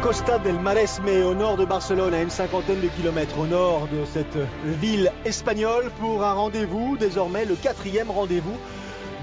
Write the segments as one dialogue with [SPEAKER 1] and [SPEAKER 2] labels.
[SPEAKER 1] Costa del Maresme, au nord de Barcelone, à une cinquantaine de kilomètres au nord de cette ville espagnole, pour un rendez-vous, désormais le 4e rendez-vous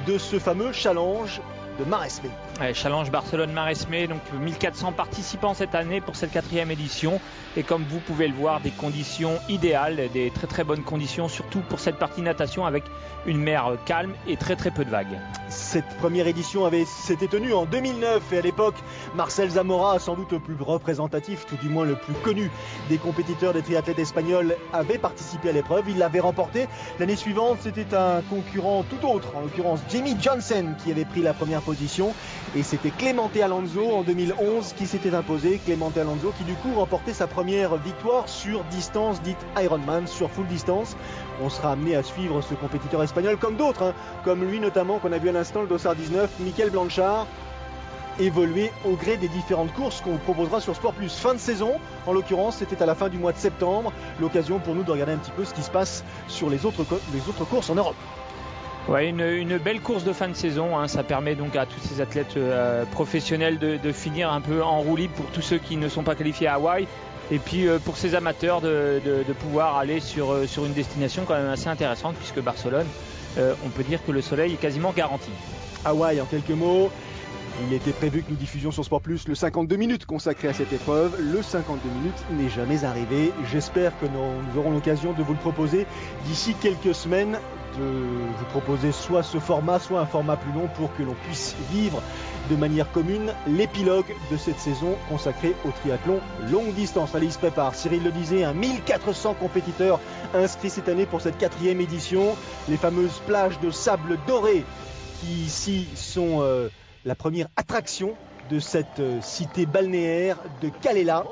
[SPEAKER 1] de ce fameux challenge de Maresme.
[SPEAKER 2] Challenge Barcelone-Maresme, donc 1400 participants cette année pour cette 4e édition. Et comme vous pouvez le voir, des conditions idéales, des très très bonnes conditions, surtout pour cette partie natation avec une mer calme et très très peu de vagues.
[SPEAKER 1] Cette première édition s'était tenue en 2009 et à l'époque, Marcel Zamora, sans doute le plus représentatif, tout du moins le plus connu des compétiteurs des triathlètes espagnols, avait participé à l'épreuve. Il l'avait remporté. L'année suivante, c'était un concurrent tout autre, en l'occurrence Jamie Johnson, qui avait pris la première position. Et c'était Clemente Alonso en 2011 qui s'était imposé. Clemente Alonso qui du coup remportait sa première victoire sur distance dite Ironman, sur full distance. On sera amené à suivre ce compétiteur espagnol comme d'autres, comme lui notamment qu'on a vu à l'instant, le Dossard 19, Mikel Blanchard, évoluer au gré des différentes courses qu'on vous proposera sur Sport Plus. Fin de saison, en l'occurrence, c'était à la fin du mois de septembre, l'occasion pour nous de regarder un petit peu ce qui se passe sur les autres courses en Europe.
[SPEAKER 2] Ouais, une belle course de fin de saison, ça permet donc à tous ces athlètes professionnels de finir un peu en roue libre pour tous ceux qui ne sont pas qualifiés à Hawaï. Et puis pour ces amateurs de pouvoir aller sur une destination quand même assez intéressante, puisque Barcelone, on peut dire que le soleil est quasiment garanti.
[SPEAKER 1] Hawaï, en quelques mots, il était prévu que nous diffusions sur Sport Plus le 52 minutes consacré à cette épreuve. Le 52 minutes n'est jamais arrivé. J'espère que nous aurons l'occasion de vous le proposer d'ici quelques semaines, de vous proposer soit ce format, soit un format plus long pour que l'on puisse vivre de manière commune l'épilogue de cette saison consacrée au triathlon longue distance. Allez, il se prépare. Cyril le disait, 1400 compétiteurs inscrits cette année pour cette 4e édition. Les fameuses plages de sable doré qui ici sont la première attraction de cette cité balnéaire de Calella.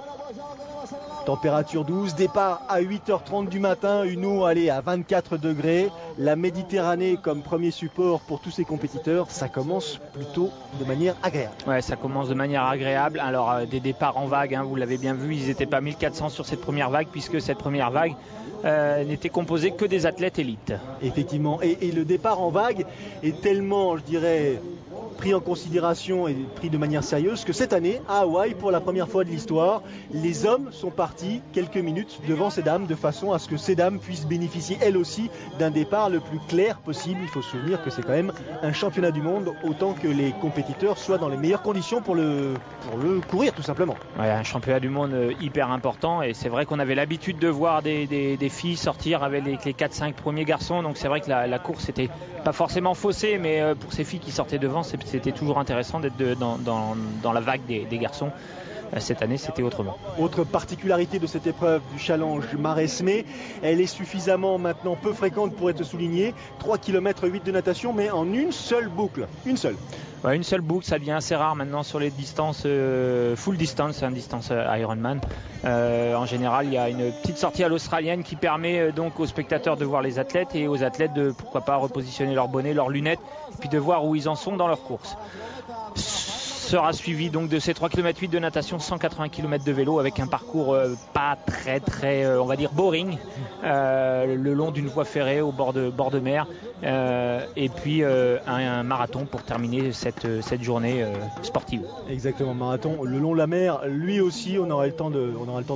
[SPEAKER 1] Température 12, départ à 8h30 du matin, une eau à 24 degrés. La Méditerranée comme premier support pour tous ces compétiteurs, ça commence plutôt de manière agréable.
[SPEAKER 2] Ouais, ça commence de manière agréable. Alors des départs en vague, vous l'avez bien vu, ils n'étaient pas 1400 sur cette première vague, puisque cette première vague n'était composée que des athlètes élites.
[SPEAKER 1] Effectivement, et le départ en vague est tellement, je dirais, pris en considération et pris de manière sérieuse que cette année, à Hawaï, pour la première fois de l'histoire, les hommes sont partis quelques minutes devant ces dames, de façon à ce que ces dames puissent bénéficier elles aussi d'un départ le plus clair possible. Il faut se souvenir que c'est quand même un championnat du monde, autant que les compétiteurs soient dans les meilleures conditions pour le courir, tout simplement.
[SPEAKER 2] Ouais, un championnat du monde hyper important, et c'est vrai qu'on avait l'habitude de voir des filles sortir avec les 4-5 premiers garçons, donc c'est vrai que la course n'était pas forcément faussée, mais pour ces filles qui sortaient devant, c'était toujours intéressant d'être dans la vague des garçons. Cette année, c'était autrement.
[SPEAKER 1] Autre particularité de cette épreuve du challenge Maresme, elle est suffisamment maintenant peu fréquente pour être soulignée. 3 km 8 de natation, mais en une seule boucle. Une seule.
[SPEAKER 2] Ouais, une seule boucle, ça devient assez rare maintenant sur les distances full distance, distance Ironman. En général, il y a une petite sortie à l'australienne qui permet donc aux spectateurs de voir les athlètes, et aux athlètes de, pourquoi pas, repositionner leur bonnet, leurs lunettes, et puis de voir où ils en sont dans leur course. Sera suivi donc de ces 3 km 8 de natation, 180 km de vélo, avec un parcours pas très on va dire boring, le long d'une voie ferrée au bord de mer, et puis un marathon pour terminer cette journée sportive.
[SPEAKER 1] Exactement, marathon le long de la mer, lui aussi. On aura le temps de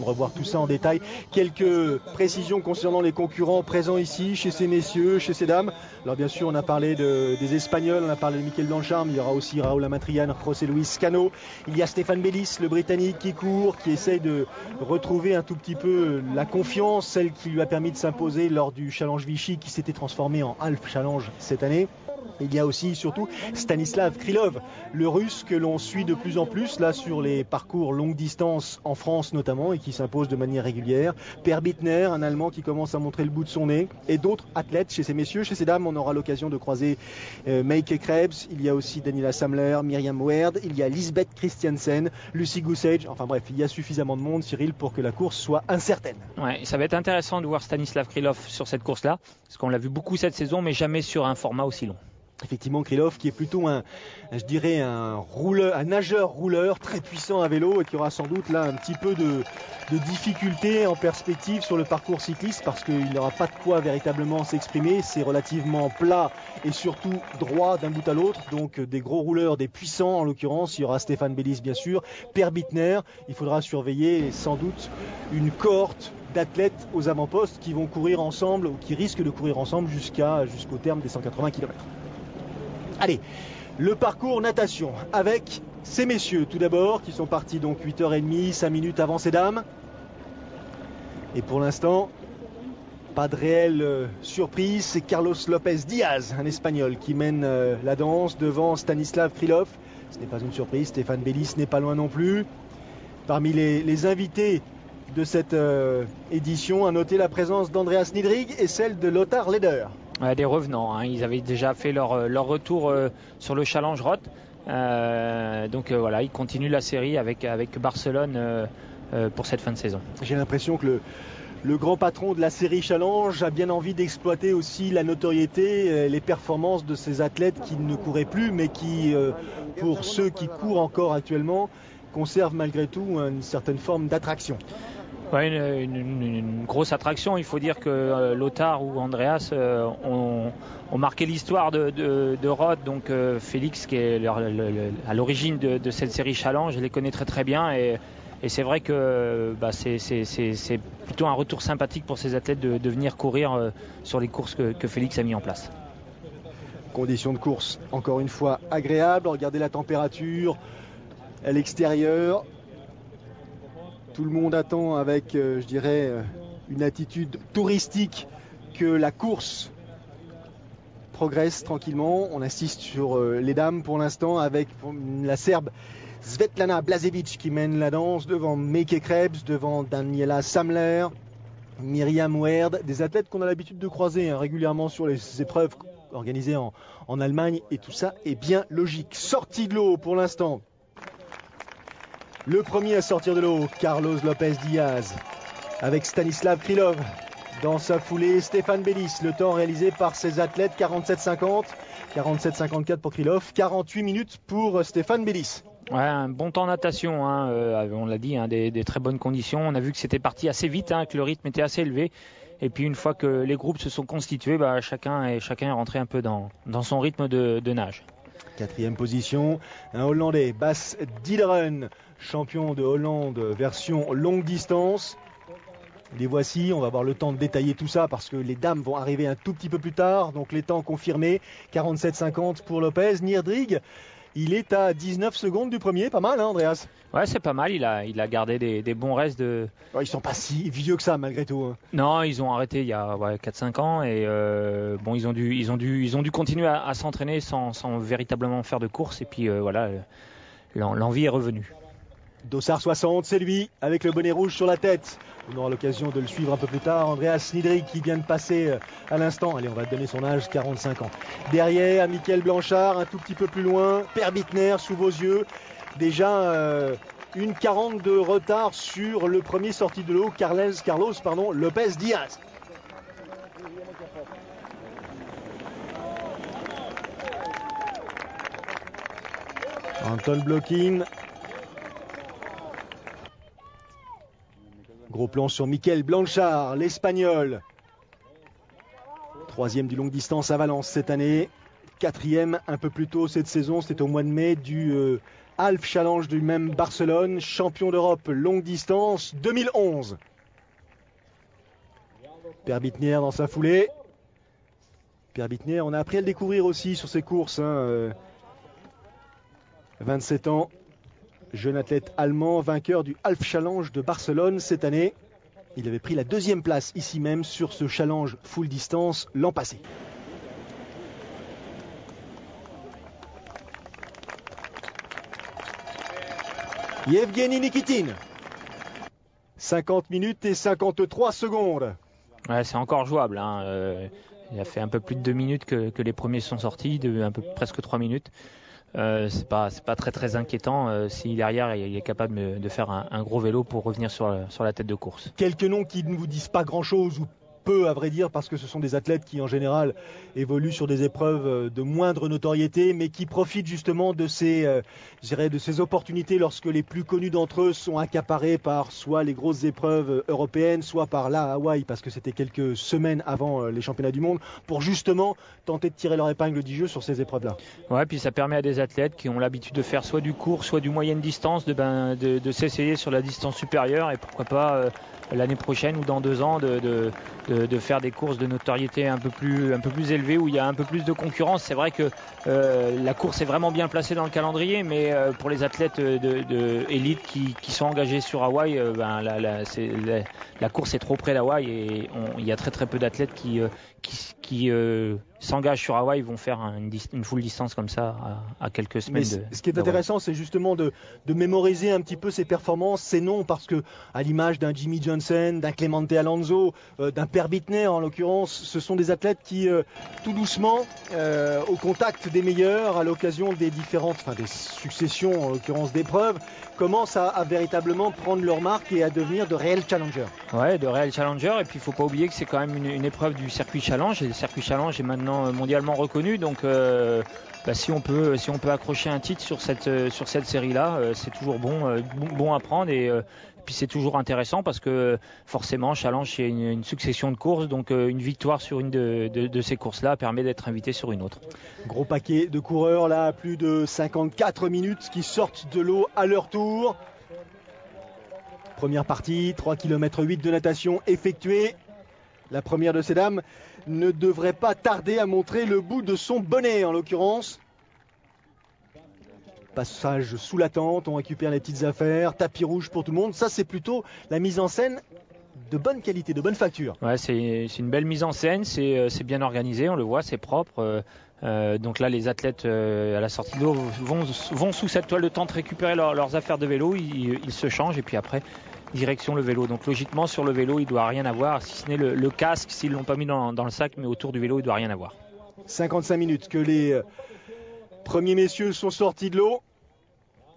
[SPEAKER 1] revoir tout ça en détail. Quelques précisions concernant les concurrents présents ici, chez ces messieurs, chez ces dames. Alors bien sûr, on a parlé des Espagnols, on a parlé de Mikel Blanchard, mais il y aura aussi Raúl Amatrian, José Luis Cano. Il y a Stéphane Bellis, le Britannique, qui court, qui essaye de retrouver un tout petit peu la confiance, celle qui lui a permis de s'imposer lors du Challenge Vichy, qui s'était transformé en Half Challenge cette année. Il y a aussi surtout Stanislav Krylov, le Russe que l'on suit de plus en plus là sur les parcours longue distance en France notamment, et qui s'impose de manière régulière. Per Bittner, un Allemand qui commence à montrer le bout de son nez, et d'autres athlètes chez ces messieurs. Chez ces dames, on aura l'occasion de croiser Meike Krebs, il y a aussi Daniela Samler, Myriam Werd, il y a Lisbeth Christiansen, Lucy Goosage. Enfin bref, il y a suffisamment de monde, Cyril, pour que la course soit incertaine.
[SPEAKER 2] Ouais, ça va être intéressant de voir Stanislav Krylov sur cette course-là, parce qu'on l'a vu beaucoup cette saison, mais jamais sur un format aussi long.
[SPEAKER 1] Effectivement, Krylov qui est plutôt un nageur rouleur très puissant à vélo et qui aura sans doute là un petit peu de difficulté en perspective sur le parcours cycliste parce qu'il n'aura pas de quoi véritablement s'exprimer. C'est relativement plat et surtout droit d'un bout à l'autre. Donc des gros rouleurs, des puissants en l'occurrence. Il y aura Stéphane Bellis bien sûr, Per Bittner. Il faudra surveiller sans doute une cohorte d'athlètes aux avant-postes qui vont courir ensemble ou qui risquent de courir ensemble jusqu'au terme des 180 km. Allez, le parcours natation avec ces messieurs tout d'abord qui sont partis donc 8h30, 5 minutes avant ces dames. Et pour l'instant, pas de réelle surprise, c'est Carlos Lopez Diaz, un Espagnol qui mène la danse devant Stanislav Krylov. Ce n'est pas une surprise, Stéphane Bellis n'est pas loin non plus. Parmi les invités de cette édition, à noter la présence d'Andreas Niedrig et celle de Lothar Leder.
[SPEAKER 2] Ouais, des revenants, hein. Ils avaient déjà fait leur retour sur le Challenge Roth. Donc voilà, ils continuent la série avec Barcelone pour cette fin de saison.
[SPEAKER 1] J'ai l'impression que le grand patron de la série Challenge a bien envie d'exploiter aussi la notoriété, les performances de ces athlètes qui ne couraient plus, mais qui, pour ceux qui courent encore actuellement, conservent malgré tout une certaine forme d'attraction.
[SPEAKER 2] Ouais, une grosse attraction. Il faut dire que Lothar ou Andreas ont marqué l'histoire de Roth. Donc Félix, qui est à l'origine de cette série Challenge, je les connais très très bien. Et c'est vrai que c'est plutôt un retour sympathique pour ces athlètes de venir courir sur les courses que Félix a mis en place.
[SPEAKER 1] Conditions de course, encore une fois, agréables. Regardez la température à l'extérieur. Tout le monde attend avec, je dirais, une attitude touristique que la course progresse tranquillement. On assiste sur les dames pour l'instant avec la Serbe Svetlana Blažević qui mène la danse devant Meike Krebs, devant Daniela Samler, Myriam Werd, des athlètes qu'on a l'habitude de croiser régulièrement sur les épreuves organisées en Allemagne, et tout ça est bien logique. Sortie de l'eau pour l'instant. Le premier à sortir de l'eau, Carlos Lopez Diaz, avec Stanislav Krylov. Dans sa foulée, Stéphane Bellis. Le temps réalisé par ses athlètes, 47,50. 47,54 pour Krylov, 48 minutes pour Stéphane Bellis.
[SPEAKER 2] Ouais, un bon temps de natation, on l'a dit, des très bonnes conditions. On a vu que c'était parti assez vite, que le rythme était assez élevé. Et puis une fois que les groupes se sont constitués, chacun est rentré un peu dans son rythme de nage.
[SPEAKER 1] Quatrième position, un Hollandais, Bas Diederen, champion de Hollande version longue distance. Les voici, on va avoir le temps de détailler tout ça parce que les dames vont arriver un tout petit peu plus tard. Donc les temps confirmés, 47,50 pour Lopez. Niedrig, il est à 19 secondes du premier, pas mal Andreas?
[SPEAKER 2] Ouais, c'est pas mal, il a gardé des bons restes de...
[SPEAKER 1] Ouais, ils sont pas si vieux que ça malgré tout.
[SPEAKER 2] Non, ils ont arrêté il y a 4-5 ans et ils ont dû continuer à s'entraîner sans véritablement faire de course, et puis l'envie est revenue.
[SPEAKER 1] Dossard 60, c'est lui, avec le bonnet rouge sur la tête. On aura l'occasion de le suivre un peu plus tard. Andreas Niedrig qui vient de passer à l'instant. Allez, on va donner son âge, 45 ans. Derrière, Mickaël Blanchard, un tout petit peu plus loin. Per Bittner, sous vos yeux. Déjà une 40 de retard sur le premier sorti de l'eau, Carlos Lopez Diaz. Anton Blokhin. Gros plan sur Mickaël Blanchard, l'Espagnol. Troisième du longue distance à Valence cette année. Quatrième un peu plus tôt cette saison, c'était au mois de mai du Half Challenge du même Barcelone. Champion d'Europe longue distance 2011. Per Bittner dans sa foulée. Per Bittner, on a appris à le découvrir aussi sur ses courses. 27 ans. Jeune athlète allemand, vainqueur du Half Challenge de Barcelone cette année. Il avait pris la deuxième place ici même sur ce challenge full distance l'an passé. Yevgeny Nikitin. 50 minutes et 53 secondes.
[SPEAKER 2] Ouais, c'est encore jouable. Il a fait un peu plus de 2 minutes que les premiers sont sortis, presque 3 minutes. C'est pas très très inquiétant si derrière il est capable de faire un gros vélo pour revenir sur la tête de course.
[SPEAKER 1] Quelques noms qui ne vous disent pas grand chose ou peu à vrai dire, parce que ce sont des athlètes qui en général évoluent sur des épreuves de moindre notoriété, mais qui profitent justement de ces opportunités lorsque les plus connus d'entre eux sont accaparés par soit les grosses épreuves européennes, soit par là Hawaï, parce que c'était quelques semaines avant les championnats du monde, pour justement tenter de tirer leur épingle du jeu sur ces épreuves-là.
[SPEAKER 2] Ouais, puis ça permet à des athlètes qui ont l'habitude de faire soit du court, soit du moyenne distance, de s'essayer sur la distance supérieure, et pourquoi pas l'année prochaine ou dans 2 ans de faire des courses de notoriété un peu plus élevées où il y a un peu plus de concurrence. C'est vrai que la course est vraiment bien placée dans le calendrier, mais pour les athlètes de élite qui sont engagés sur Hawaï, la course est trop près d'Hawaï, et il y a très peu d'athlètes qui s'engagent sur Hawaï, vont faire une full distance comme ça à quelques semaines.
[SPEAKER 1] Mais ce qui est intéressant, c'est justement de mémoriser un petit peu ces performances, ces noms, parce que à l'image d'un Jimmy Johnson, d'un Clemente Alonso, d'un Per Bittner en l'occurrence, ce sont des athlètes qui tout doucement, au contact des meilleurs, à l'occasion des successions en l'occurrence d'épreuves, commencent à véritablement prendre leur marque et à devenir de réels challengers.
[SPEAKER 2] Ouais, de réels challengers. Et puis il ne faut pas oublier que c'est quand même une épreuve du circuit challenge, et le circuit challenge est maintenant mondialement reconnu, donc si on peut accrocher un titre sur cette série-là, c'est toujours bon à prendre, et puis c'est toujours intéressant parce que forcément challenge, c'est une succession de courses, donc une victoire sur une de ces courses-là permet d'être invité sur une autre.
[SPEAKER 1] Gros paquet de coureurs là, plus de 54 minutes qui sortent de l'eau à leur tour. Première partie, 3,8 km de natation effectuée. La première de ces dames ne devrait pas tarder à montrer le bout de son bonnet en l'occurrence. Passage sous la tente, on récupère les petites affaires, tapis rouge pour tout le monde. Ça, c'est plutôt la mise en scène de bonne qualité, de bonne facture.
[SPEAKER 2] Ouais, c'est une belle mise en scène, c'est bien organisé, on le voit, c'est propre. Donc là, les athlètes à la sortie de l'eau vont sous cette toile de tente récupérer leurs affaires de vélo, ils se changent, et puis après, direction le vélo. Donc logiquement, sur le vélo, il ne doit rien avoir, si ce n'est le casque, s'ils ne l'ont pas mis dans le sac, mais autour du vélo, il ne doit rien avoir.
[SPEAKER 1] 55 minutes que les premiers messieurs sont sortis de l'eau.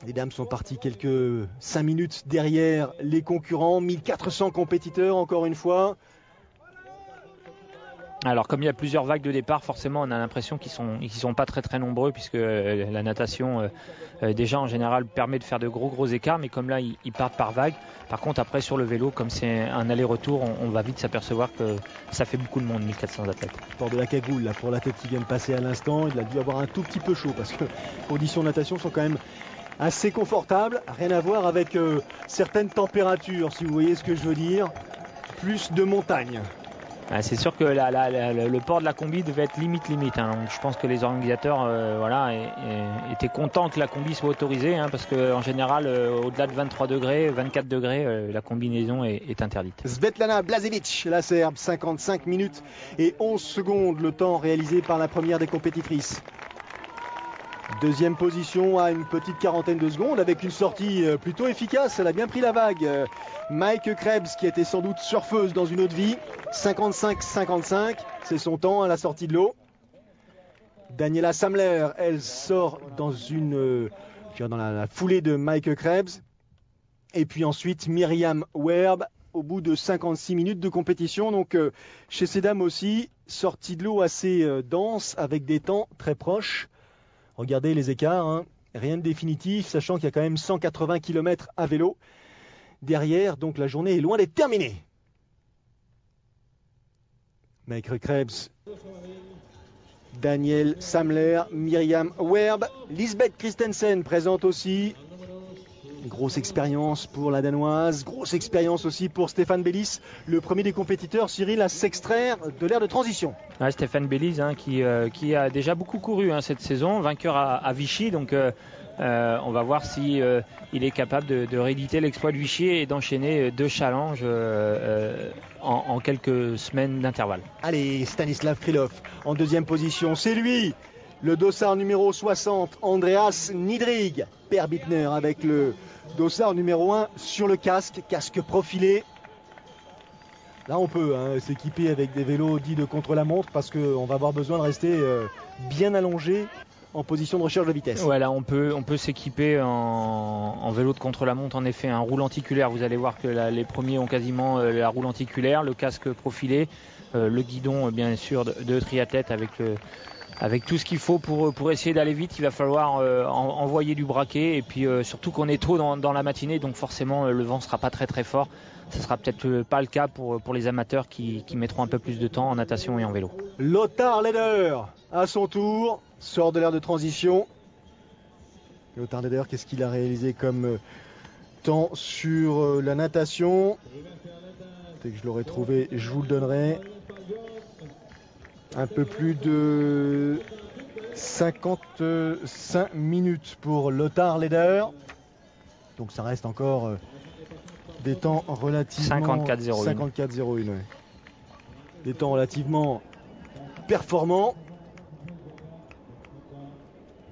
[SPEAKER 1] Les dames sont parties quelques 5 minutes derrière les concurrents. 1400 compétiteurs encore une fois.
[SPEAKER 2] Alors comme il y a plusieurs vagues de départ, forcément on a l'impression qu'ils sont pas très nombreux, puisque la natation déjà en général permet de faire de gros écarts, mais comme là ils partent par vague. Par contre après sur le vélo, comme c'est un aller-retour, on va vite s'apercevoir que ça fait beaucoup de monde, 1400 athlètes.
[SPEAKER 1] Port de la cagoule là, pour l'athlète qui vient de passer à l'instant, il a dû avoir un tout petit peu chaud parce que les conditions de natation sont quand même assez confortables. Rien à voir avec certaines températures, si vous voyez ce que je veux dire. Plus de montagne.
[SPEAKER 2] C'est sûr que le port de la combi devait être limite. Hein. Donc je pense que les organisateurs étaient contents que la combi soit autorisée, hein, parce qu'en général, au-delà de 23 degrés, 24 degrés, la combinaison est interdite.
[SPEAKER 1] Svetlana Blažević, la Serbe, 55 minutes et 11 secondes, le temps réalisé par la première des compétitrices. Deuxième position à une petite quarantaine de secondes avec une sortie plutôt efficace. Elle a bien pris la vague. Maike Krebs, qui était sans doute surfeuse dans une autre vie. 55-55, c'est son temps à la sortie de l'eau. Daniela Samler, elle sort dans la foulée de Maike Krebs. Et puis ensuite Myriam Werb au bout de 56 minutes de compétition. Donc chez ces dames aussi, sortie de l'eau assez dense avec des temps très proches. Regardez les écarts, hein. Rien de définitif, sachant qu'il y a quand même 180 km à vélo derrière, donc la journée est loin d'être terminée. Maike Krebs, Daniel Samler, Myriam Werb, Lisbeth Christensen présente aussi. Grosse expérience pour la Danoise, grosse expérience aussi pour Stéphane Bellis, le premier des compétiteurs, Cyril, à s'extraire de l'ère de transition.
[SPEAKER 2] Ouais, Stéphane Bellis, hein, qui a déjà beaucoup couru cette saison, vainqueur à Vichy, donc on va voir si il est capable de rééditer l'exploit de Vichy et d'enchaîner 2 challenges en quelques semaines d'intervalle.
[SPEAKER 1] Allez, Stanislav Krylov en deuxième position, c'est lui, le dossard numéro 60, Andreas Niedrig. Per Bittner avec le dossard numéro 1 sur le casque profilé. Là on peut s'équiper avec des vélos dits de contre-la-montre parce qu'on va avoir besoin de rester bien allongé en position de recherche de vitesse.
[SPEAKER 2] Voilà, on peut s'équiper en vélo de contre-la-montre, en effet, un roue lenticulaire. Vous allez voir que les premiers ont quasiment la roue lenticulaire, le casque profilé, le guidon bien sûr de triathlète avec tout ce qu'il faut pour essayer d'aller vite. Il va falloir envoyer du braquet, et puis surtout qu'on est tôt dans la matinée, donc forcément le vent sera pas très très fort. Ce sera peut-être pas le cas pour les amateurs qui mettront un peu plus de temps en natation et en vélo.
[SPEAKER 1] Lothar Leder, à son tour, sort de l'aire de transition. Lothar Leder, qu'est-ce qu'il a réalisé comme temps sur la natation? Dès que je l'aurai trouvé, je vous le donnerai. Un peu plus de 55 minutes pour Lothar Leder. Donc ça reste encore des temps relativement... 54,01. Ouais. Des temps relativement performants.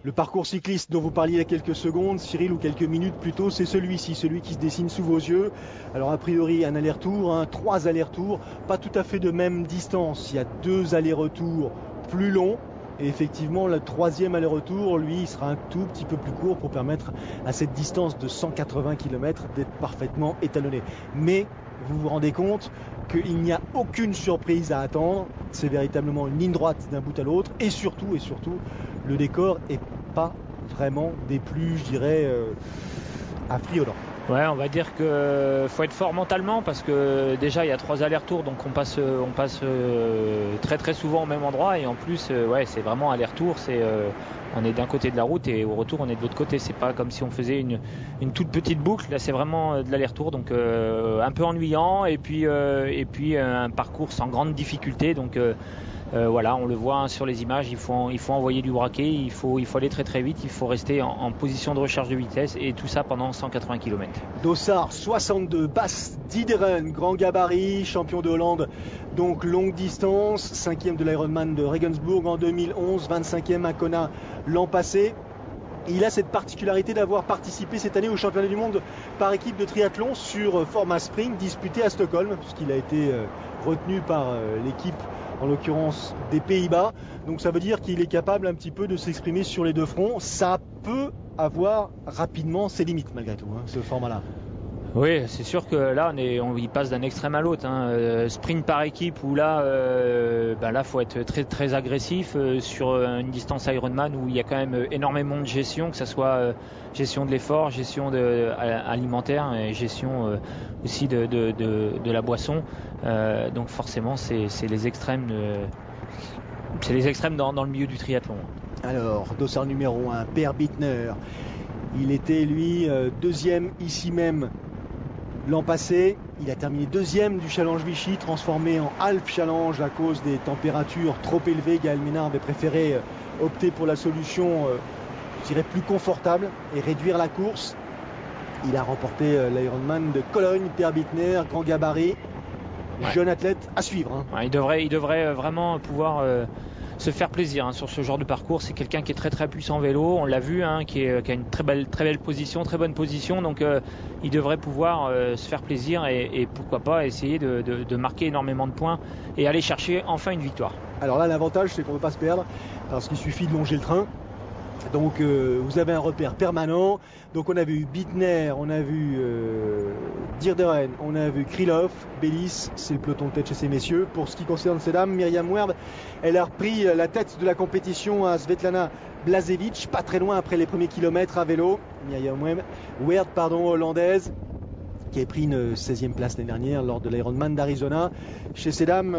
[SPEAKER 1] Le parcours cycliste dont vous parliez il y a quelques secondes, Cyril, ou quelques minutes plus tôt, c'est celui-ci, celui qui se dessine sous vos yeux. Alors a priori un aller-retour, 3 allers-retours, pas tout à fait de même distance. Il y a 2 allers-retours plus longs. Et effectivement, le 3e aller-retour, lui, sera un tout petit peu plus court pour permettre à cette distance de 180 km d'être parfaitement étalonné. Mais vous vous rendez compte qu'il n'y a aucune surprise à attendre. C'est véritablement une ligne droite d'un bout à l'autre. Et surtout, le décor est pas vraiment des plus, je dirais, affriolants.
[SPEAKER 2] Ouais, on va dire que faut être fort mentalement, parce que déjà il y a 3 allers-retours, donc on passe très très souvent au même endroit, et en plus c'est vraiment aller-retour, on est d'un côté de la route et au retour on est de l'autre côté. C'est pas comme si on faisait une toute petite boucle. Là c'est vraiment de l'aller-retour, donc un peu ennuyant, et puis un parcours sans grande difficulté, donc voilà, on le voit sur les images, il faut envoyer du braquet, il faut aller très très vite, il faut rester en position de recherche de vitesse, et tout ça pendant 180 km.
[SPEAKER 1] Dossard 62, Bas Diederen, grand gabarit, champion de Hollande, donc longue distance, 5e de l'Ironman de Regensburg en 2011, 25e à Kona l'an passé. Il a cette particularité d'avoir participé cette année au championnat du monde par équipe de triathlon sur format sprint disputé à Stockholm, puisqu'il a été retenu par l'équipe, en l'occurrence des Pays-Bas. Donc ça veut dire qu'il est capable un petit peu de s'exprimer sur les deux fronts. Ça peut avoir rapidement ses limites malgré tout, ce format-là.
[SPEAKER 2] Oui, c'est sûr que là il passe d'un extrême à l'autre, sprint par équipe, où là faut être très très agressif sur une distance Ironman où il y a quand même énormément de gestion, que ce soit gestion de l'effort, gestion alimentaire et gestion aussi de la boisson. Donc forcément c'est les extrêmes dans le milieu du triathlon.
[SPEAKER 1] Alors, dossard numéro 1, Per Bittner. Il était lui 2e ici même l'an passé. Il a terminé 2e du Challenge Vichy, transformé en Half Challenge à cause des températures trop élevées. Gaël Ménard avait préféré opter pour la solution, je dirais, plus confortable et réduire la course. Il a remporté l'Ironman de Cologne. Per Bittner, grand gabarit, jeune athlète à suivre.
[SPEAKER 2] Il devrait vraiment pouvoir se faire plaisir sur ce genre de parcours. C'est quelqu'un qui est très très puissant en vélo, on l'a vu, qui a une très belle position, très bonne position, donc il devrait pouvoir se faire plaisir et pourquoi pas essayer de marquer énormément de points et aller chercher enfin une victoire.
[SPEAKER 1] Alors là, l'avantage, c'est qu'on ne peut pas se perdre, parce qu'il suffit de longer le train. Donc vous avez un repère permanent. Donc on a vu Bittner, on a vu Dierderen, on a vu Krylov, Bellis, c'est le peloton de tête chez ces messieurs. Pour ce qui concerne ces dames, Myriam Werd, elle a repris la tête de la compétition à Svetlana Blažević, pas très loin après les premiers kilomètres à vélo. Myriam Werd, hollandaise, qui a pris une 16e place l'année dernière lors de l'Ironman d'Arizona. Chez ces dames,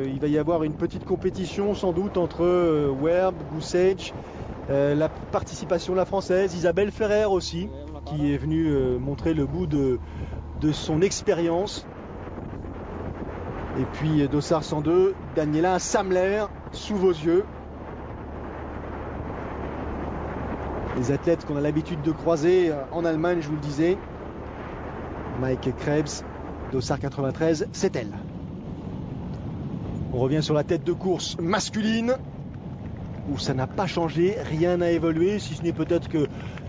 [SPEAKER 1] il va y avoir une petite compétition sans doute entre Werd, Gusev, la participation de la française, Isabelle Ferrer aussi, qui est venue montrer le bout de son expérience. Et puis dossard 102, Daniela Samler, sous vos yeux. Les athlètes qu'on a l'habitude de croiser en Allemagne, je vous le disais. Mike Krebs, dossard 93, c'est elle. On revient sur la tête de course masculine, où ça n'a pas changé, rien n'a évolué, si ce n'est peut-être que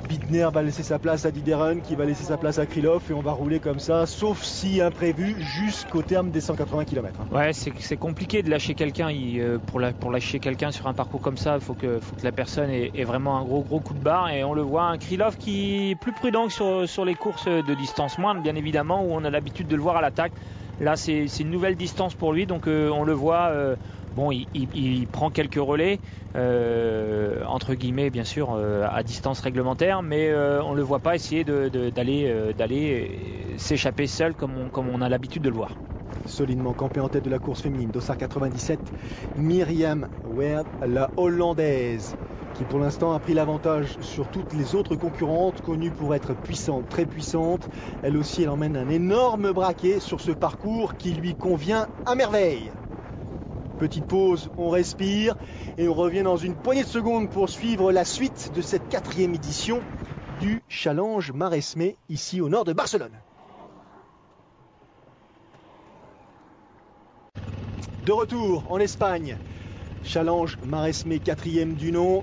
[SPEAKER 1] Bittner va laisser sa place à Dideren, qui va laisser sa place à Krylov, et on va rouler comme ça, sauf si imprévu, jusqu'au terme des 180 km.
[SPEAKER 2] Ouais, c'est compliqué de lâcher quelqu'un. Pour lâcher quelqu'un sur un parcours comme ça, il faut que la personne ait vraiment un gros coup de barre. Et on le voit, un Krylov qui est plus prudent que sur les courses de distance moindre, bien évidemment, où on a l'habitude de le voir à l'attaque. Là, c'est une nouvelle distance pour lui, donc on le voit. Bon, il prend quelques relais, entre guillemets, bien sûr, à distance réglementaire, mais on ne le voit pas essayer d'aller s'échapper seul comme on a l'habitude de le voir.
[SPEAKER 1] Solidement campé en tête de la course féminine, Dossard 97, Myriam Weerd, la Hollandaise, qui pour l'instant a pris l'avantage sur toutes les autres concurrentes, connues pour être puissantes, très puissantes. Elle aussi, elle emmène un énorme braquet sur ce parcours qui lui convient à merveille. Petite pause, on respire et on revient dans une poignée de secondes pour suivre la suite de cette 4e édition du Challenge Maresme ici au nord de Barcelone. De retour en Espagne, Challenge Maresme 4e du nom,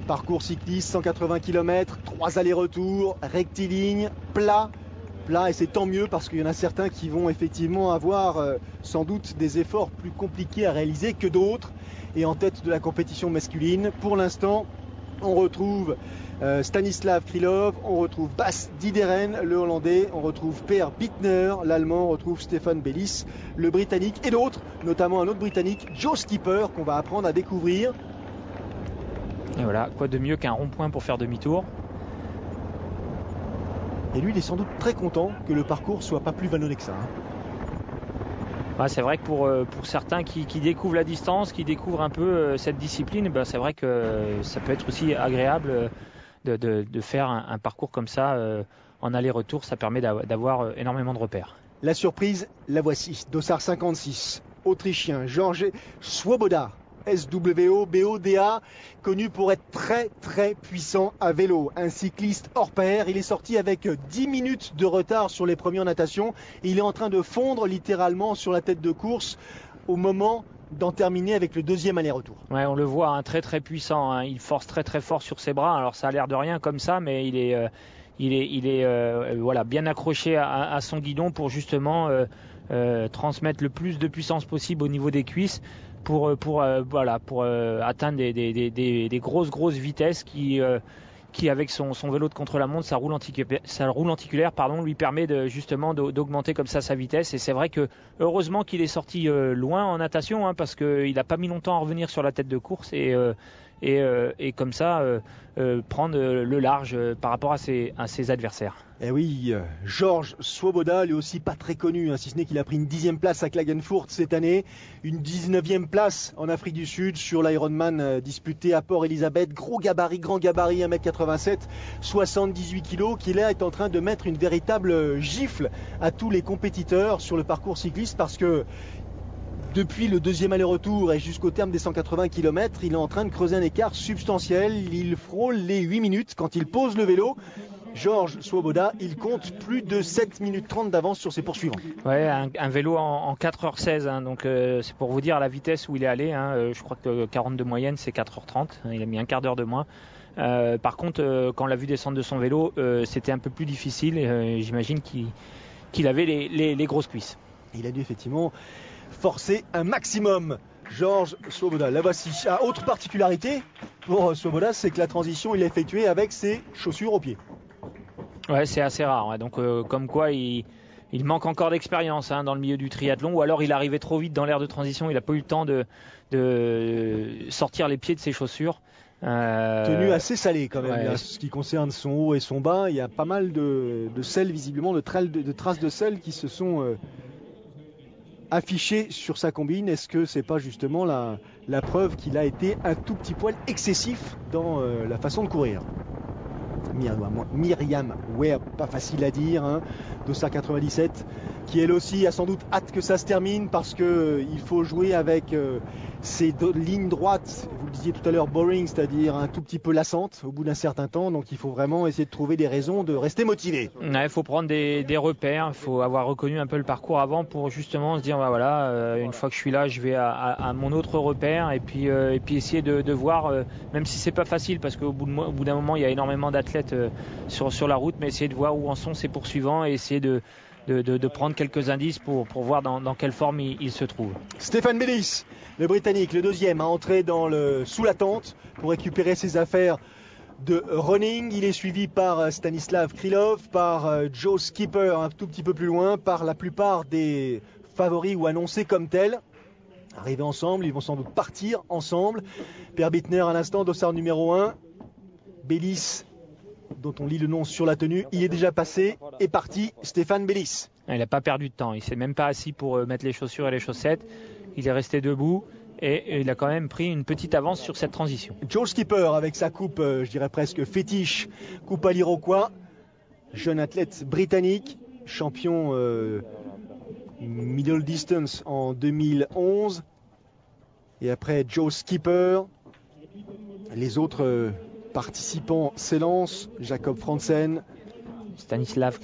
[SPEAKER 1] parcours cycliste 180 km, 3 allers-retours, rectiligne, plat, et c'est tant mieux parce qu'il y en a certains qui vont effectivement avoir sans doute des efforts plus compliqués à réaliser que d'autres. Et en tête de la compétition masculine, pour l'instant, on retrouve Stanislav Krylov, on retrouve Bas Dideren, le Hollandais, on retrouve Per Bittner, l'Allemand, on retrouve Stefan Bellis, le Britannique, et d'autres, notamment un autre Britannique, Joe Skipper, qu'on va apprendre à découvrir.
[SPEAKER 2] Et voilà, quoi de mieux qu'un rond-point pour faire demi-tour.
[SPEAKER 1] Et lui, il est sans doute très content que le parcours soit pas plus vallonné que ça.
[SPEAKER 2] Ouais, c'est vrai que pour certains qui découvrent la distance, qui découvrent un peu cette discipline, c'est vrai que ça peut être aussi agréable de faire un parcours comme ça en aller-retour. Ça permet d'avoir énormément de repères.
[SPEAKER 1] La surprise, la voici. Dossard 56, Autrichien, Georges Swoboda. SWOBODA, connu pour être très puissant à vélo, un cycliste hors pair. Il est sorti avec 10 minutes de retard sur les premiers en natation et il est en train de fondre littéralement sur la tête de course au moment d'en terminer avec le 2e aller-retour.
[SPEAKER 2] Ouais, on le voit, très puissant, il force très fort sur ses bras. Alors ça a l'air de rien comme ça, mais il est voilà, bien accroché à son guidon pour justement transmettre le plus de puissance possible au niveau des cuisses pour atteindre des grosses vitesses qui avec son vélo de contre-la-montre, sa roue lenticulaire, lui permet justement d'augmenter comme ça sa vitesse. Et c'est vrai que heureusement qu'il est sorti loin en natation, parce qu'il n'a pas mis longtemps à revenir sur la tête de course et comme ça prendre le large par rapport à ses adversaires.
[SPEAKER 1] Et oui, Georges Swoboda, lui aussi pas très connu, si ce n'est qu'il a pris une 10e place à Klagenfurt cette année, une 19e place en Afrique du Sud sur l'Ironman disputé à Port Elizabeth, grand gabarit, 1m87, 78 kg, qui là est en train de mettre une véritable gifle à tous les compétiteurs sur le parcours cycliste parce que depuis le 2e aller-retour et jusqu'au terme des 180 km, il est en train de creuser un écart substantiel. Il frôle les 8 minutes quand il pose le vélo. Georges Swoboda, il compte plus de 7 minutes 30 d'avance sur ses poursuivants.
[SPEAKER 2] Ouais, un vélo en 4h16, donc c'est pour vous dire la vitesse où il est allé. Je crois que 40 de moyenne, c'est 4h30. Il a mis un quart d'heure de moins. Par contre, quand on l'a vu descendre de son vélo, c'était un peu plus difficile. J'imagine qu'il avait les grosses cuisses.
[SPEAKER 1] Il a dû effectivement forcer un maximum. Georges Swoboda, la voici. Autre particularité pour Swoboda, c'est que la transition il l'a effectuée avec ses chaussures aux pieds.
[SPEAKER 2] Ouais, c'est assez rare. Ouais. Donc comme quoi il manque encore d'expérience dans le milieu du triathlon, ou alors il arrivait trop vite dans l'aire de transition, il n'a pas eu le temps de sortir les pieds de ses chaussures.
[SPEAKER 1] Tenue assez salée quand même,
[SPEAKER 2] ouais.
[SPEAKER 1] Là, ce qui concerne son haut et son bas, il y a pas mal de sel visiblement, de traces de sel qui se sont affichées sur sa combine. Est-ce que c'est pas justement la preuve qu'il a été un tout petit poil excessif dans la façon de courir? Myriam Weerd, pas facile à dire, Dossard 97, qui elle aussi a sans doute hâte que ça se termine parce qu'il faut jouer avec ces lignes droites, vous le disiez tout à l'heure, boring, c'est-à-dire un tout petit peu lassantes au bout d'un certain temps, donc il faut vraiment essayer de trouver des raisons de rester motivé.
[SPEAKER 2] Il faut prendre des repères, il faut avoir reconnu un peu le parcours avant pour justement se dire une fois que je suis là, je vais à mon autre repère et puis essayer de voir, même si c'est pas facile parce qu'au bout d'un moment il y a énormément d'athlètes sur la route, mais essayer de voir où en sont ses poursuivants et essayer de prendre quelques indices pour voir dans quelle forme il se trouve.
[SPEAKER 1] Stéphane Bellis, le Britannique, le deuxième à entrer sous la tente pour récupérer ses affaires de running. Il est suivi par Stanislav Krylov, par Joe Skipper un tout petit peu plus loin, par la plupart des favoris ou annoncés comme tels. Arrivés ensemble, ils vont sans doute partir ensemble. Per Bittner à l'instant, dossard numéro 1. Bellis, dont on lit le nom sur la tenue, il est déjà passé et parti, Stéphane Bellis.
[SPEAKER 2] Il n'a pas perdu de temps, il ne s'est même pas assis pour mettre les chaussures et les chaussettes, il est resté debout et il a quand même pris une petite avance sur cette transition.
[SPEAKER 1] Joe Skipper avec sa coupe, je dirais presque fétiche, coupe à l'Iroquois, jeune athlète britannique, champion middle distance en 2011. Et après Joe Skipper, les autres participants s'élancent. Jacob Franzen,
[SPEAKER 2] Stanislav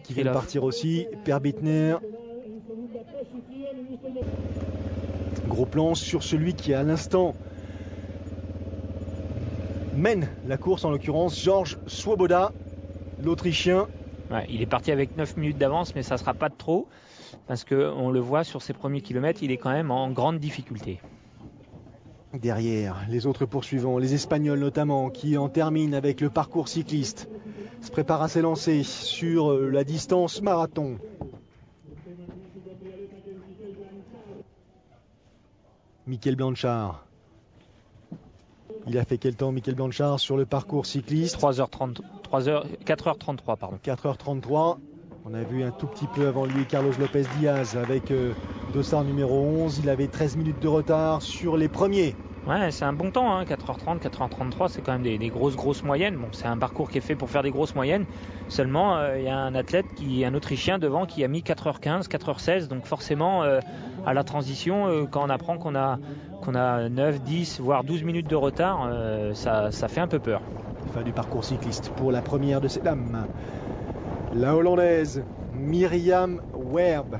[SPEAKER 1] qui vient de partir aussi, Per Bittner. Gros plan sur celui qui à l'instant mène la course, en l'occurrence Georges Swoboda, l'Autrichien.
[SPEAKER 2] Ouais, il est parti avec 9 minutes d'avance, mais ça ne sera pas de trop parce qu'on le voit sur ses premiers kilomètres, il est quand même en grande difficulté.
[SPEAKER 1] Derrière, les autres poursuivants, les Espagnols notamment, qui en terminent avec le parcours cycliste, se préparent à s'élancer sur la distance marathon. Michael Blanchard. Il a fait quel temps, Michael Blanchard, sur le parcours cycliste?
[SPEAKER 2] 4h33, pardon.
[SPEAKER 1] 4h33. On a vu un tout petit peu avant lui Carlos Lopez Diaz avec dossard numéro 11. Il avait 13 minutes de retard sur les premiers.
[SPEAKER 2] Ouais, c'est un bon temps, hein. 4h30, 4h33, c'est quand même des grosses moyennes. Bon, c'est un parcours qui est fait pour faire des grosses moyennes. Seulement, il y a un athlète, un Autrichien devant, qui a mis 4h15, 4h16. Donc forcément, à la transition, quand on apprend qu'on a 9, 10, voire 12 minutes de retard, ça fait un peu peur.
[SPEAKER 1] Fin du parcours cycliste pour la première de ces dames. La Hollandaise, Myriam Werb.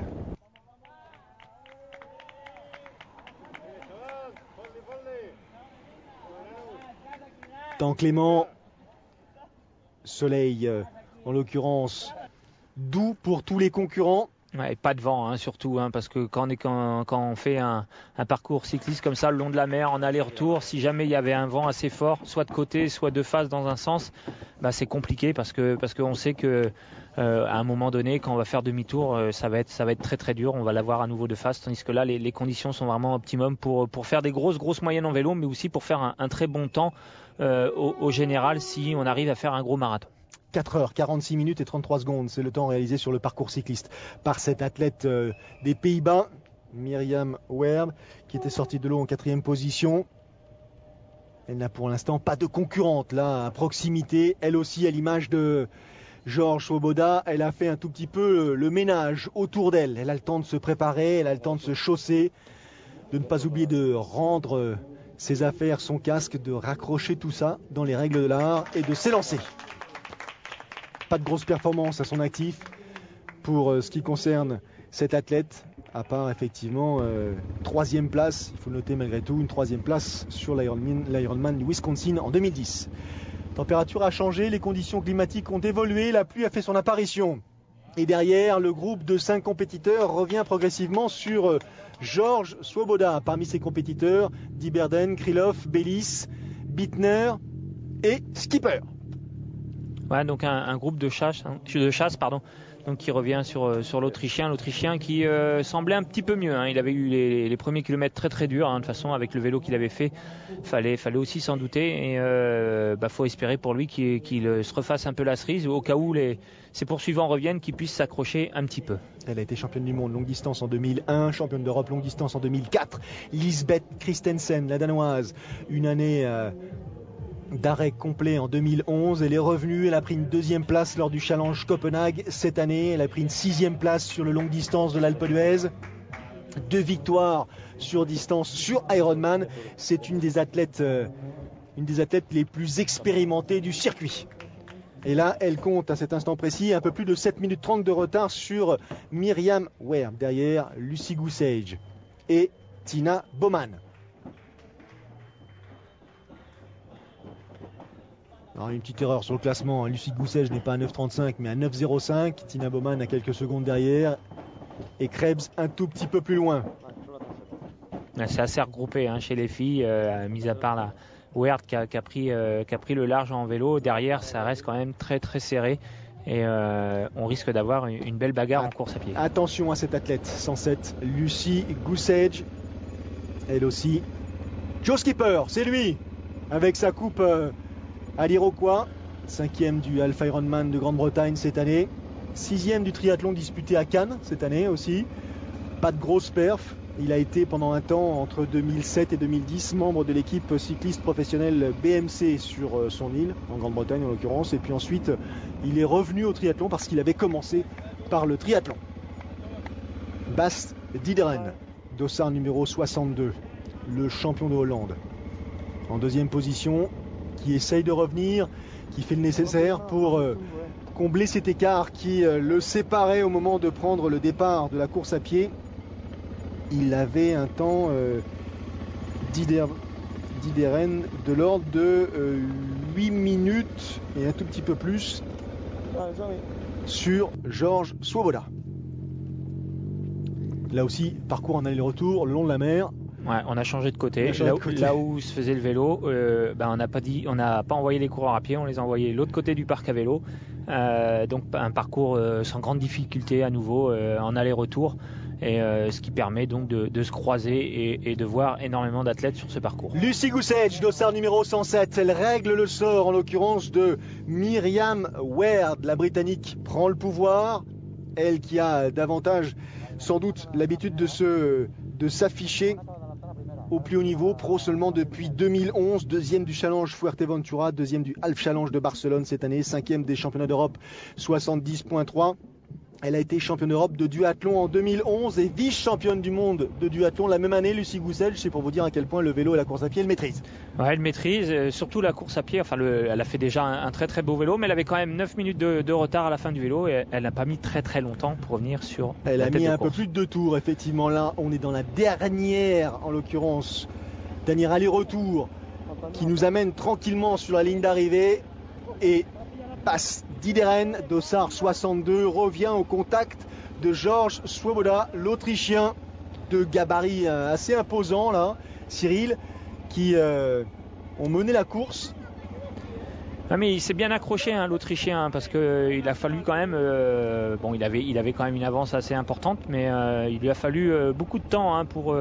[SPEAKER 1] Temps clément, soleil en l'occurrence doux pour tous les concurrents.
[SPEAKER 2] Ouais, et pas de vent surtout, parce que quand on fait un parcours cycliste comme ça le long de la mer en aller-retour, si jamais il y avait un vent assez fort, soit de côté, soit de face dans un sens, c'est compliqué parce qu'on sait que à un moment donné, quand on va faire demi-tour, ça va être très très dur. On va l'avoir à nouveau de face, tandis que là les conditions sont vraiment optimum pour faire des grosses moyennes en vélo, mais aussi pour faire un très bon temps au général si on arrive à faire un gros marathon.
[SPEAKER 1] 4h, 46 minutes et 33 secondes, c'est le temps réalisé sur le parcours cycliste par cette athlète des Pays-Bas, Myriam Werb, qui était sortie de l'eau en 4e position. Elle n'a pour l'instant pas de concurrente là à proximité. Elle aussi, à l'image de Georges Swoboda, elle a fait un tout petit peu le ménage autour d'elle. Elle a le temps de se préparer, elle a le temps de se chausser, de ne pas oublier de rendre ses affaires, son casque, de raccrocher tout ça dans les règles de l'art et de s'élancer. Pas de grosse performance à son actif pour ce qui concerne cet athlète, à part effectivement 3e place, il faut le noter malgré tout, une 3e place sur l'Ironman du Wisconsin en 2010. La température a changé, les conditions climatiques ont évolué, la pluie a fait son apparition. Et derrière, le groupe de 5 compétiteurs revient progressivement sur Georges Swoboda. Parmi ses compétiteurs, Dieberden, Krylov, Bellis, Bittner et Skipper.
[SPEAKER 2] Ouais, donc un groupe de chasse, donc qui revient sur l'Autrichien qui semblait un petit peu mieux. Il avait eu les premiers kilomètres très très durs. De toute façon, avec le vélo qu'il avait fait, fallait aussi s'en douter. Et faut espérer pour lui qu'il se refasse un peu la cerise, au cas où ses poursuivants reviennent, qu'il puisse s'accrocher un petit peu.
[SPEAKER 1] Elle a été championne du monde longue distance en 2001, championne d'Europe longue distance en 2004. Lisbeth Christensen, la danoise, une année d'arrêt complet en 2011. Elle est revenue, elle a pris une 2e place lors du Challenge Copenhague cette année. Elle a pris une 6e place sur le longue distance de l'Alpe d'Huez. 2 victoires sur distance sur Ironman. C'est une des athlètes les plus expérimentées du circuit. Et là, elle compte à cet instant précis un peu plus de 7 minutes 30 de retard sur Myriam Ware, derrière Lucy Goosage et Tina Baumann. Alors, une petite erreur sur le classement. Lucy Goosage n'est pas à 9,35 mais à 9,05. Tina Baumann à quelques secondes derrière. Et Krebs un tout petit peu plus loin.
[SPEAKER 2] C'est assez regroupé chez les filles, mis à part la Weird qui a pris le large en vélo. Derrière, ça reste quand même très très serré. Et on risque d'avoir une belle bagarre en course à pied.
[SPEAKER 1] Attention à cette athlète, 107, Lucy Goosage. Elle aussi. Joe Skipper, c'est lui, avec sa coupe à l'Iroquois. 5e du Half Ironman de Grande-Bretagne cette année. 6e du triathlon disputé à Cannes cette année aussi. Pas de grosse perf. Il a été pendant un temps, entre 2007 et 2010, membre de l'équipe cycliste professionnelle BMC sur son île, en Grande-Bretagne en l'occurrence. Et puis ensuite, il est revenu au triathlon parce qu'il avait commencé par le triathlon. Bas Dideren, dossard numéro 62, le champion de Hollande. En 2e position, qui essaye de revenir, qui fait le nécessaire pour combler cet écart qui le séparait au moment de prendre le départ de la course à pied. Il avait un temps Dideren de l'ordre de 8 minutes et un tout petit peu plus sur Georges Swoboda. Là aussi, parcours en aller-retour le long de la mer.
[SPEAKER 2] Ouais, on a changé de côté. Là où se faisait le vélo, on n'a pas envoyé les coureurs à pied, on les a envoyés de l'autre côté du parc à vélo. Donc un parcours sans grande difficulté à nouveau en aller-retour. Et ce qui permet donc de se croiser et de voir énormément d'athlètes sur ce parcours.
[SPEAKER 1] Lucy Goosage, dossard numéro 107, elle règle le sort en l'occurrence de Myriam Ware. La Britannique prend le pouvoir, elle qui a davantage sans doute l'habitude de s'afficher au plus haut niveau, pro seulement depuis 2011, 2e du Challenge Fuerteventura, 2e du Half Challenge de Barcelone cette année, 5e des championnats d'Europe 70.3. Elle a été championne d'Europe de duathlon en 2011 et vice-championne du monde de duathlon la même année. Lucy Goosage, c'est pour vous dire à quel point le vélo et la course à pied, elle maîtrise.
[SPEAKER 2] Ouais, elle maîtrise, surtout la course à pied. Elle a fait déjà un très très beau vélo, mais elle avait quand même 9 minutes de retard à la fin du vélo et elle n'a pas mis très très longtemps pour revenir sur
[SPEAKER 1] elle
[SPEAKER 2] la
[SPEAKER 1] a
[SPEAKER 2] tête
[SPEAKER 1] mis
[SPEAKER 2] de
[SPEAKER 1] un
[SPEAKER 2] course.
[SPEAKER 1] peu plus de 2 tours, effectivement. Là, on est dans la dernière, en l'occurrence, dernier aller-retour qui nous amène tranquillement sur la ligne d'arrivée. Et Bas Dideren, dossard 62, revient au contact de Georges Swoboda, l'Autrichien de gabarit assez imposant là, Cyril, qui ont mené la course.
[SPEAKER 2] Ah mais il s'est bien accroché l'Autrichien parce qu'il a fallu quand même il avait quand même une avance assez importante, mais il lui a fallu beaucoup de temps pour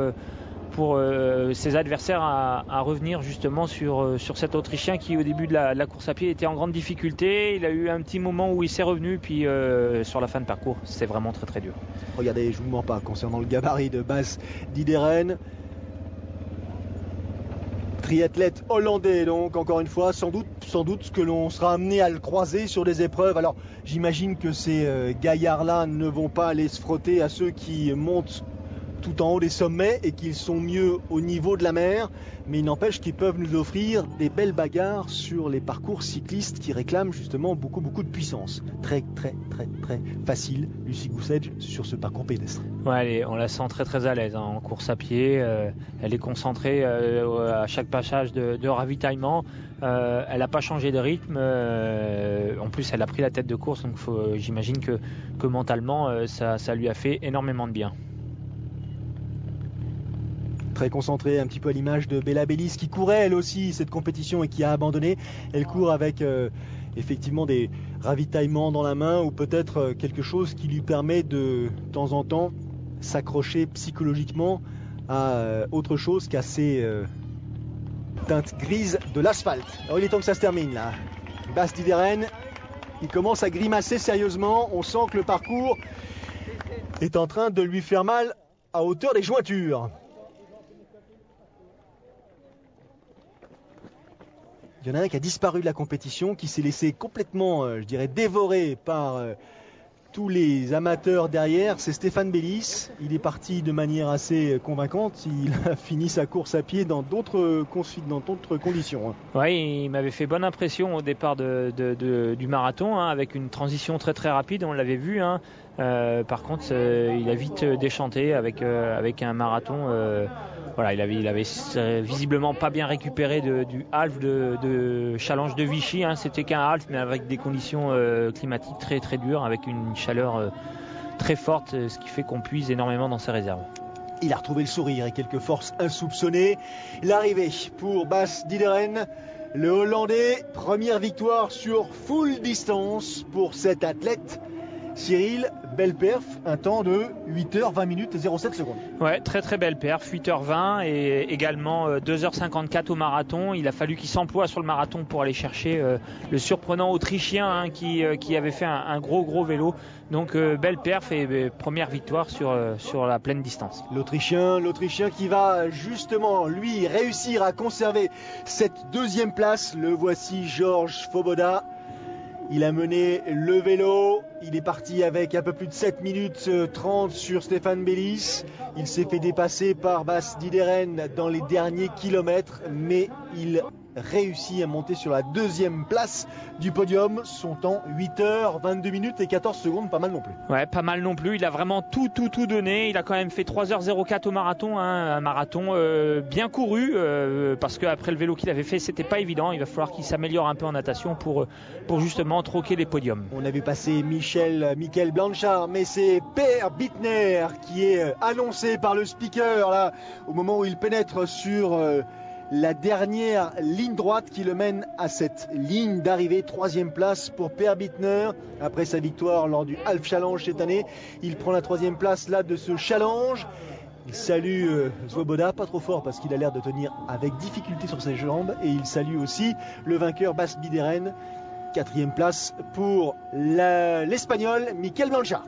[SPEAKER 2] ses adversaires à revenir justement sur cet Autrichien qui au début de la course à pied était en grande difficulté. Il a eu un petit moment où il s'est revenu, puis sur la fin de parcours c'était vraiment très très dur.
[SPEAKER 1] Regardez, je ne vous mens pas concernant le gabarit de Bas Dideren, triathlète hollandais, donc encore une fois sans doute que l'on sera amené à le croiser sur des épreuves. Alors j'imagine que ces gaillards-là ne vont pas aller se frotter à ceux qui montent tout en haut des sommets et qu'ils sont mieux au niveau de la mer, mais il n'empêche qu'ils peuvent nous offrir des belles bagarres sur les parcours cyclistes qui réclament justement beaucoup de puissance. Très facile, Lucy Goosage sur ce parcours pédestre.
[SPEAKER 2] Ouais, on la sent très très à l'aise en course à pied. Elle est concentrée à chaque passage de ravitaillement. Elle n'a pas changé de rythme. En plus, elle a pris la tête de course, donc j'imagine que mentalement, ça lui a fait énormément de bien.
[SPEAKER 1] Très concentrée, un petit peu à l'image de Bella Bellis qui courait elle aussi cette compétition et qui a abandonné. Elle court avec effectivement des ravitaillements dans la main ou peut-être quelque chose qui lui permet de temps en temps s'accrocher psychologiquement à autre chose qu'à ces teintes grises de l'asphalte. Alors il est temps que ça se termine là. Bas Dideren, il commence à grimacer sérieusement. On sent que le parcours est en train de lui faire mal à hauteur des jointures. Il y en a un qui a disparu de la compétition, qui s'est laissé complètement, je dirais, dévoré par tous les amateurs derrière. C'est Stéphane Bellis. Il est parti de manière assez convaincante. Il a fini sa course à pied dans d'autres conditions.
[SPEAKER 2] Oui, il m'avait fait bonne impression au départ du marathon, avec une transition très très rapide, on l'avait vu. Par contre, il a vite déchanté avec un marathon. Il avait visiblement pas bien récupéré du half de Challenge de Vichy. C'était qu'un half, mais avec des conditions climatiques très très dures, avec une chaleur très forte, ce qui fait qu'on puise énormément dans ses réserves.
[SPEAKER 1] Il a retrouvé le sourire et quelques forces insoupçonnées. L'arrivée pour Bas Diederen, le Hollandais. Première victoire sur full distance pour cet athlète. Cyril, belle perf, un temps de 8h20 minutes et 07 secondes.
[SPEAKER 2] Ouais, très très belle perf, 8h20 et également 2h54 au marathon. Il a fallu qu'il s'emploie sur le marathon pour aller chercher le surprenant Autrichien qui avait fait un gros vélo. Donc belle perf et première victoire sur la pleine distance.
[SPEAKER 1] L'Autrichien qui va justement lui réussir à conserver cette deuxième place. Le voici, Georges Svoboda. Il a mené le vélo, il est parti avec un peu plus de 7 minutes 30 sur Stéphane Bellis. Il s'est fait dépasser par Bas Diederen dans les derniers kilomètres, mais il réussit à monter sur la deuxième place du podium. Son temps 8h22 minutes et 14 secondes, pas mal non plus.
[SPEAKER 2] Ouais, pas mal non plus, il a vraiment tout donné. Il a quand même fait 3h04 au marathon, un marathon bien couru, parce qu'après le vélo qu'il avait fait, c'était pas évident. Il va falloir qu'il s'améliore un peu en natation pour justement troquer les podiums.
[SPEAKER 1] On avait passé Michael Blanchard, mais c'est Per Bittner qui est annoncé par le speaker là, au moment où il pénètre sur la dernière ligne droite qui le mène à cette ligne d'arrivée. Troisième place pour Per Bittner après sa victoire lors du Half Challenge cette année. Il prend la troisième place là de ce challenge. Il salue Svoboda, pas trop fort parce qu'il a l'air de tenir avec difficulté sur ses jambes, et il salue aussi le vainqueur Bas Diederen. Quatrième place pour l'Espagnol Michael Blanchard.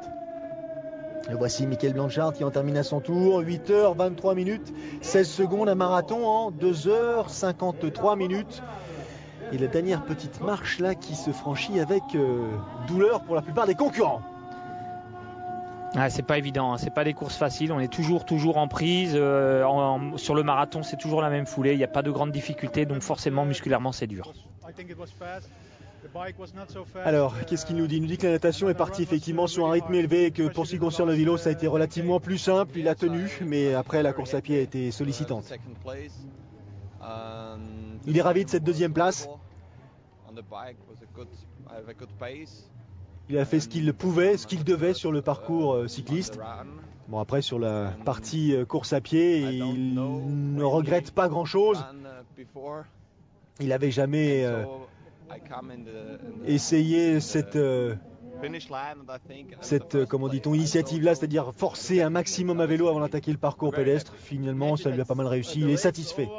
[SPEAKER 1] Le voici, Michael Blanchard, qui en termine à son tour. 8h23 minutes, 16 secondes, un marathon en 2h53 minutes. Et la dernière petite marche là qui se franchit avec douleur pour la plupart des concurrents.
[SPEAKER 2] C'est pas évident, c'est pas des courses faciles, on est toujours en prise. Sur le marathon, c'est toujours la même foulée, il n'y a pas de grandes difficultés, donc forcément musculairement c'est dur.
[SPEAKER 1] Alors, qu'est-ce qu'il nous dit ? Il nous dit que la natation est partie effectivement sur un rythme élevé et que pour ce qui concerne le vélo, ça a été relativement plus simple. Il a tenu, mais après la course à pied a été sollicitante. Il est ravi de cette deuxième place. Il a fait ce qu'il pouvait, ce qu'il devait sur le parcours cycliste. Bon, après sur la partie course à pied, il ne regrette pas grand-chose. Il n'avait jamais essayer cette comment dit-on, initiative-là, c'est-à-dire forcer un maximum à vélo avant d'attaquer le parcours pédestre. Finalement, ça lui a pas mal réussi. Il est satisfait.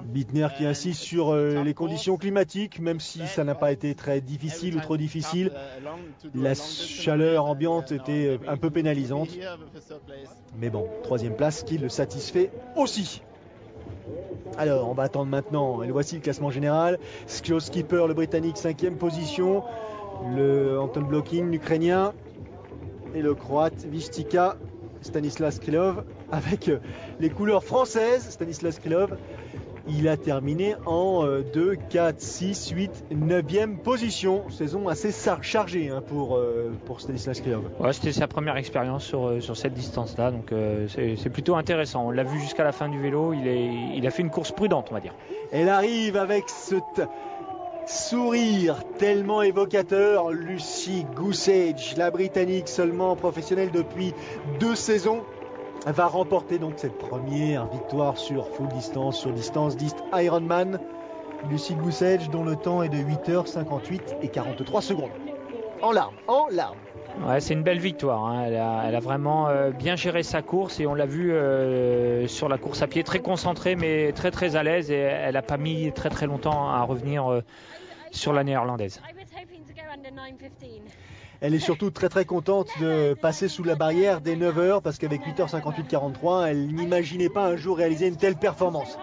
[SPEAKER 1] Bittner qui insiste sur les conditions climatiques, même si ça n'a pas été très difficile ou trop difficile. La chaleur ambiante était un peu pénalisante. Mais bon, troisième place qui le satisfait aussi. Alors, on va attendre maintenant, et voici le classement général. Skjo Skipper, le Britannique, 5e position. Le Anton Blokhin, l'Ukrainien. Et le Croate Vistika, Stanislas Krylov, avec les couleurs françaises. Stanislas Krylov, il a terminé en 2, 4, 6, 8, 9e position. Saison assez chargée pour Stanislas Krylov.
[SPEAKER 2] Ouais, c'était sa première expérience sur cette distance-là, donc c'est plutôt intéressant. On l'a vu jusqu'à la fin du vélo, il a fait une course prudente, on va dire.
[SPEAKER 1] Elle arrive avec ce sourire tellement évocateur. Lucy Goosage, la Britannique, seulement professionnelle depuis 2 saisons, va remporter donc cette première victoire sur full distance, sur distance dite Ironman. Lucy Goosage, dont le temps est de 8h58 et 43 secondes. En larmes.
[SPEAKER 2] Ouais, c'est une belle victoire. Elle a vraiment bien géré sa course, et on l'a vu sur la course à pied, très concentrée mais très très à l'aise, et elle n'a pas mis très très longtemps à revenir sur la néerlandaise.
[SPEAKER 1] Elle est surtout très très contente de passer sous la barrière des 9 heures parce qu'avec 8h58-43, elle n'imaginait pas un jour réaliser une telle performance.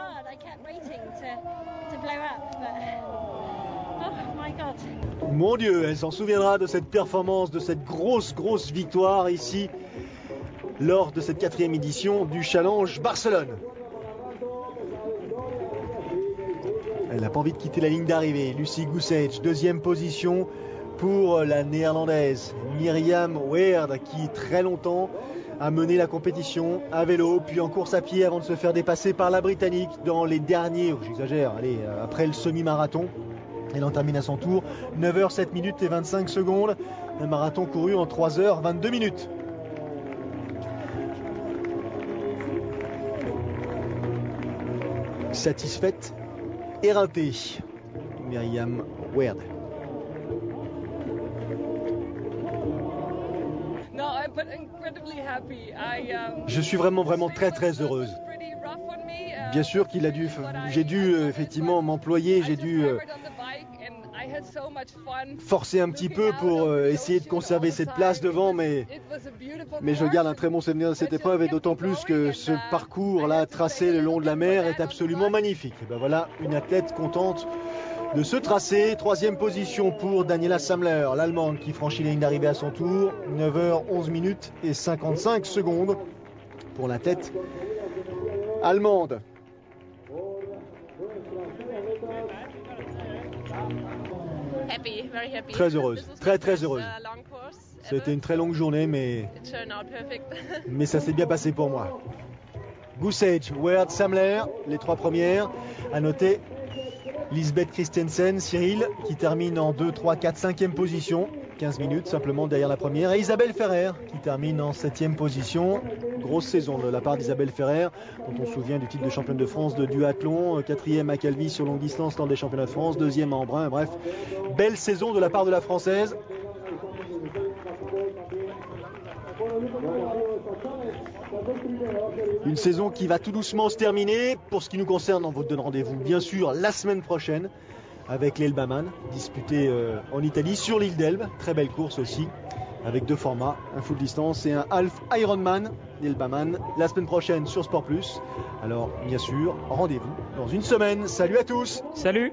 [SPEAKER 1] Mon Dieu, elle s'en souviendra de cette performance, de cette grosse victoire ici lors de cette 4e édition du Challenge Barcelone. Elle n'a pas envie de quitter la ligne d'arrivée. Lucy Goosage, 2e position pour la néerlandaise Myriam Weerd, qui très longtemps a mené la compétition à vélo, puis en course à pied avant de se faire dépasser par la Britannique dans les derniers, j'exagère, après le semi-marathon. Elle en termine à son tour 9h 7 minutes et 25 secondes. Un marathon couru en 3h 22 minutes. Satisfaite, éreintée, Myriam Weerd. Je suis vraiment très heureuse. Bien sûr j'ai dû effectivement m'employer, j'ai dû forcer un petit peu pour essayer de conserver cette place devant, mais je garde un très bon souvenir de cette épreuve, et d'autant plus que ce parcours-là tracé le long de la mer est absolument magnifique. Et ben voilà, une athlète contente de ce tracé. 3e position pour Daniela Samler, l'Allemande, qui franchit la ligne d'arrivée à son tour. 9h 11 minutes et 55 secondes pour la tête allemande. Très heureuse, très heureuse. C'était une très longue journée, mais ça s'est bien passé pour moi. Goosage, Weerd, Samler, les 3 premières. À noter Lisbeth Christensen, Cyril, qui termine en 2, 3, 4, 5e position. 15 minutes simplement derrière la première. Et Isabelle Ferrer, qui termine en 7e position. Grosse saison de la part d'Isabelle Ferrer, dont on se souvient du titre de championne de France de duathlon. 4e à Calvi sur longue distance lors des championnats de France. 2e à Embrun. Bref, belle saison de la part de la Française. Une saison qui va tout doucement se terminer. Pour ce qui nous concerne, on vous donne rendez-vous bien sûr la semaine prochaine avec l'Elbaman, disputé en Italie sur l'île d'Elbe. Très belle course aussi, avec 2 formats, un full distance et un half Ironman. L'Elbaman la semaine prochaine sur Sport Plus. Alors bien sûr, rendez-vous dans une semaine. Salut à tous.
[SPEAKER 2] Salut.